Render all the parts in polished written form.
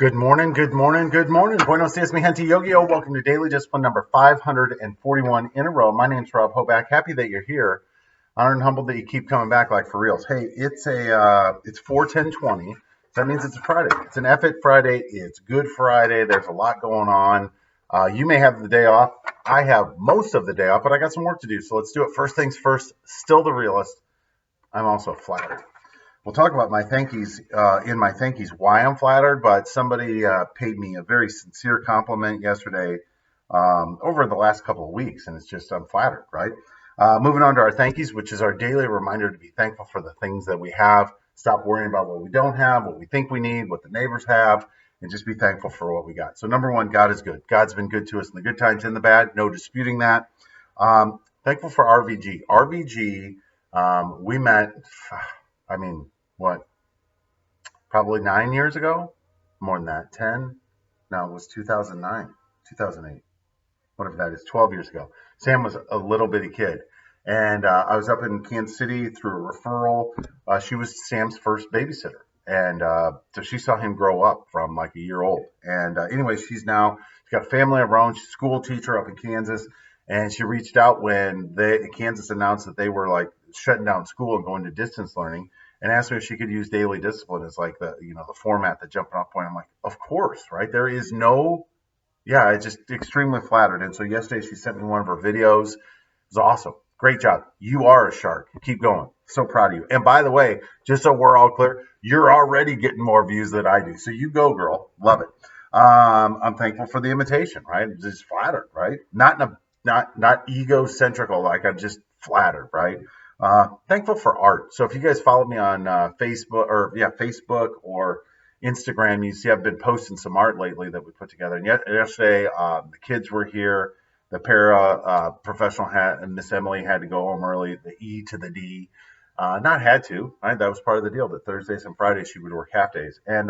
Good morning, good morning, good morning. Buenos dias, mi gente Yogi-O. Welcome to Daily Discipline number 541 in a row. My name's Rob Hoback. Happy that you're here. Honored and humbled that you keep coming back like for reals. Hey, it's 4/10/20. That means it's a Friday. It's an F it Friday. It's Good Friday. There's a lot going on. You may have the day off. I have most of the day off, but I got some work to do. So let's do it. First things first. Still the realist. I'm also flattered. We'll talk about my thank yous in my thank yous why I'm flattered, but somebody paid me a very sincere compliment yesterday over the last couple of weeks, and it's just I'm flattered, right? Moving on to our thank yous, which is our daily reminder to be thankful for the things that we have. Stop worrying about what we don't have, what we think we need, what the neighbors have, and just be thankful for what we got. So number one, God is good. God's been good to us in the good times and the bad. No disputing that. Thankful for RVG. RVG, we met. I mean, what, probably 9 years ago? More than that, 10? No, it was 2009, 2008. Whatever that is, 12 years ago. Sam was a little bitty kid. And I was up in Kansas City through a referral. She was Sam's first babysitter. And so she saw him grow up from like a year old. And anyway, she's got a family of her own. She's a school teacher up in Kansas. And she reached out when Kansas announced that they were like shutting down school and going to distance learning, and asked me if she could use daily discipline as like the format, the jumping off point. I'm like, of course, right? There is no, yeah, it's just extremely flattered. And so yesterday she sent me one of her videos. It was awesome. Great job. You are a shark. Keep going. So proud of you. And by the way, just so we're all clear, you're already getting more views than I do. So you go, girl. Love it. I'm thankful for the invitation, right? Just flattered, right? Not egocentrical, like I'm just flattered, right? Thankful for art. So if you guys follow me on Facebook or Instagram, you see I've been posting some art lately that we put together. And yesterday, the kids were here. The professional and Miss Emily had to go home early. The E to the D, not had to. Right? That was part of the deal. That Thursdays and Fridays she would work half days. And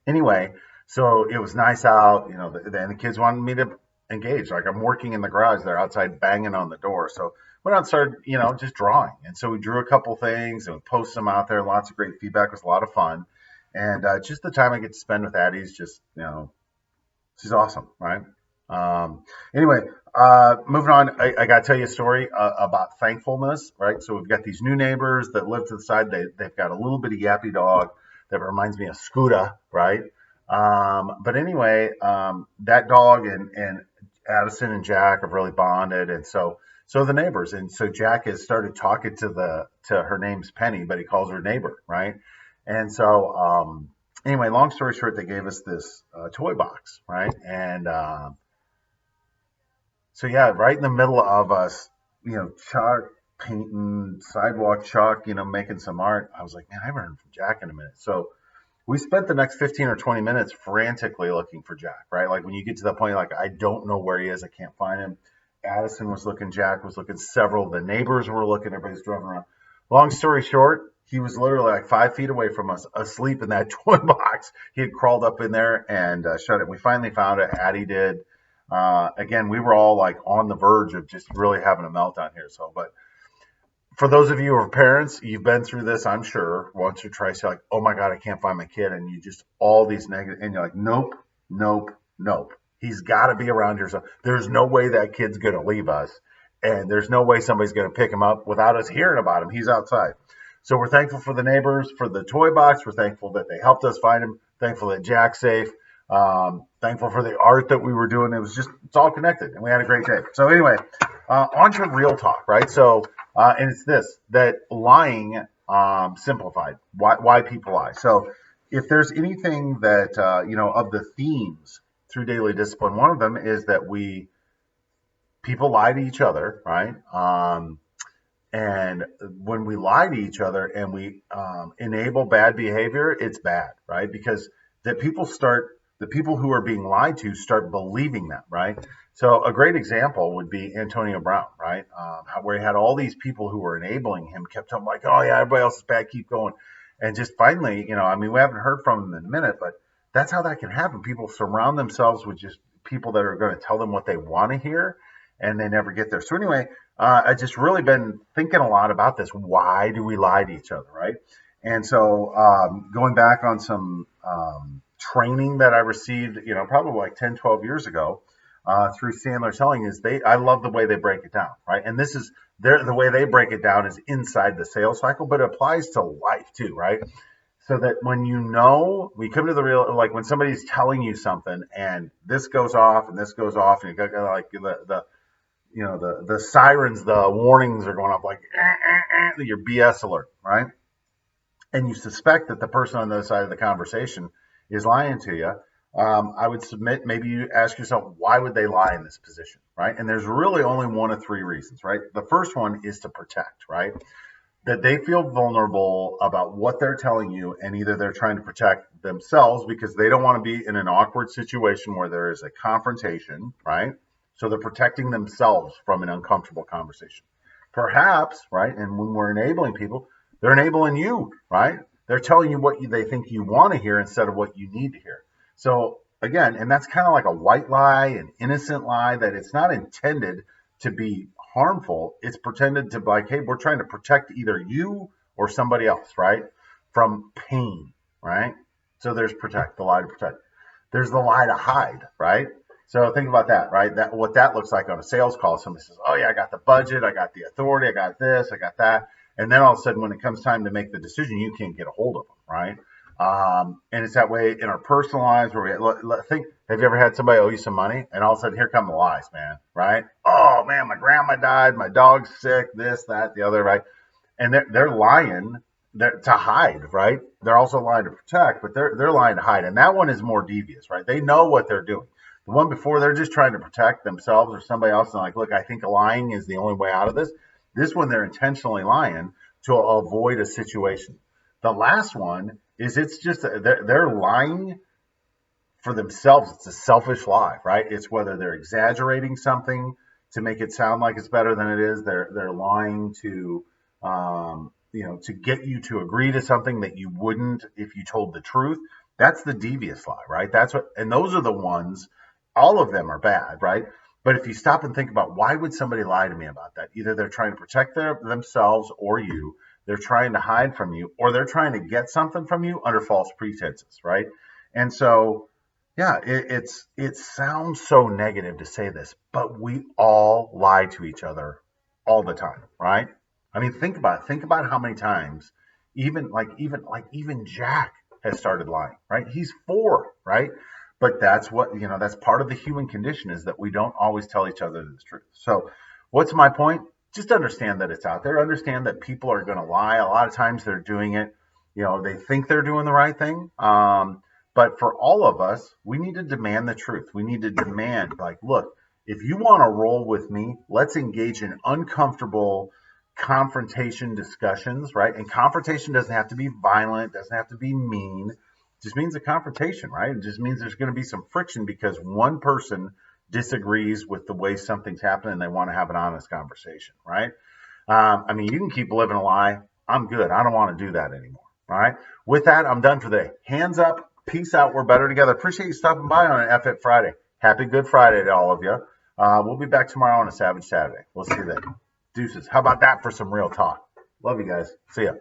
anyway, so it was nice out. And the kids wanted me to engage. Like I'm working in the garage. They're outside banging on the door. So went out and started, just drawing. And so we drew a couple things and we posted them out there. Lots of great feedback. It was a lot of fun. And just the time I get to spend with Addie is just, she's awesome, right? Anyway, moving on, I got to tell you a story about thankfulness, right? So we've got these new neighbors that live to the side. They've got a little bitty yappy dog that reminds me of Scooter, right? But anyway, that dog and Addison and Jack have really bonded. And so the neighbors. And so Jack has started talking to her name's Penny, but he calls her neighbor, right? And so, anyway, long story short, they gave us this toy box, right? And so yeah, right in the middle of us, chalk painting, sidewalk chalk, making some art. I was like, man, I haven't heard from Jack in a minute. So we spent the next 15 or 20 minutes frantically looking for Jack, right? Like when you get to that point, like, I don't know where he is. I can't find him. Addison was looking, Jack was looking, several of the neighbors were looking, everybody's driving around. Long story short, he was literally like 5 feet away from us, asleep in that toy box. He had crawled up in there and shut it. We finally found it. Addie did. Again, we were all like on the verge of just really having a meltdown here. So, but for those of you who are parents, you've been through this, I'm sure, once or twice. You're like, oh my God, I can't find my kid. And you just, all these negative, and you're like, nope, nope, nope. He's got to be around here. So there's no way that kid's going to leave us. And there's no way somebody's going to pick him up without us hearing about him. He's outside. So we're thankful for the neighbors, for the toy box. We're thankful that they helped us find him. Thankful that Jack's safe. Thankful for the art that we were doing. It's all connected, and we had a great day. So anyway, on to real talk, right? So, and it's this, that lying simplified, why people lie. So if there's anything that, of the themes through daily discipline, one of them is that people lie to each other, right? And when we lie to each other and we enable bad behavior, it's bad, right? Because the people who are being lied to start believing that, right? So a great example would be Antonio Brown, right? Where he had all these people who were enabling him, kept telling him like, oh yeah, everybody else is bad, keep going. And just finally, we haven't heard from him in a minute, but that's how that can happen. People surround themselves with just people that are going to tell them what they want to hear, and they never get there. So anyway, I just really been thinking a lot about this. Why do we lie to each other, right? And so going back on some training that I received, probably like 10, 12 years ago through Sandler Selling is I love the way they break it down, right? And this is the way they break it down is inside the sales cycle, but it applies to life too, right? So that when we come to the real, like when somebody's telling you something and this goes off and this goes off and you got like the sirens, the warnings are going off like your BS alert, right? And you suspect that the person on the other side of the conversation is lying to you, I would submit maybe you ask yourself, why would they lie in this position, right? And there's really only one of three reasons, right? The first one is to protect, right? That they feel vulnerable about what they're telling you, and either they're trying to protect themselves because they don't want to be in an awkward situation where there is a confrontation, right? So they're protecting themselves from an uncomfortable conversation. Perhaps, right? And when we're enabling people, they're enabling you, right? They're telling you what they think you want to hear instead of what you need to hear. So again, and that's kind of like a white lie, an innocent lie that it's not intended to be harmful. It's pretended to be like, hey, we're trying to protect either you or somebody else, right? From pain, right? So there's protect, the lie to protect. There's the lie to hide, right? So think about that, right? That what that looks like on a sales call. Somebody says, oh yeah, I got the budget, I got the authority, I got this, I got that. And then all of a sudden, when it comes time to make the decision, you can't get a hold of them, right? And it's that way in our personal lives where have you ever had somebody owe you some money and all of a sudden here come the lies, man, right? Oh man, my grandma died, my dog's sick, this, that, the other, right? And they're lying to hide, right? They're also lying to protect, but they're lying to hide. And that one is more devious, right? They know what they're doing. The one before, they're just trying to protect themselves or somebody else. And like, look, I think lying is the only way out of this. This one, they're intentionally lying to avoid a situation. The last one is it's just they're lying for themselves. It's a selfish lie, right? It's whether they're exaggerating something to make it sound like it's better than it is. They're lying to to get you to agree to something that you wouldn't if you told the truth. That's the devious lie, right? And those are the ones. All of them are bad, right? But if you stop and think about why would somebody lie to me about that? Either they're trying to protect themselves or you, they're trying to hide from you, or they're trying to get something from you under false pretenses, right? And so, yeah, it sounds so negative to say this, but we all lie to each other all the time, right? I mean, think about it. Think about how many times even Jack has started lying, right? He's 4, right? But that's that's part of the human condition is that we don't always tell each other the truth. So what's my point? Just understand that it's out there. Understand that people are going to lie. A lot of times they're doing it. They think they're doing the right thing. But for all of us, we need to demand the truth. We need to demand, like, look, if you want to roll with me, let's engage in uncomfortable confrontation discussions, right? And confrontation doesn't have to be violent, doesn't have to be mean. It just means a confrontation, right? It just means there's going to be some friction because one person disagrees with the way something's happening and they want to have an honest conversation, right? I mean, you can keep living a lie. I'm good. I don't want to do that anymore. All right. With that, I'm done for the day. Hands up. Peace out. We're better together. Appreciate you stopping by on an FFit Friday. Happy Good Friday to all of you. We'll be back tomorrow on a Savage Saturday. We'll see you then. Deuces. How about that for some real talk? Love you guys. See ya.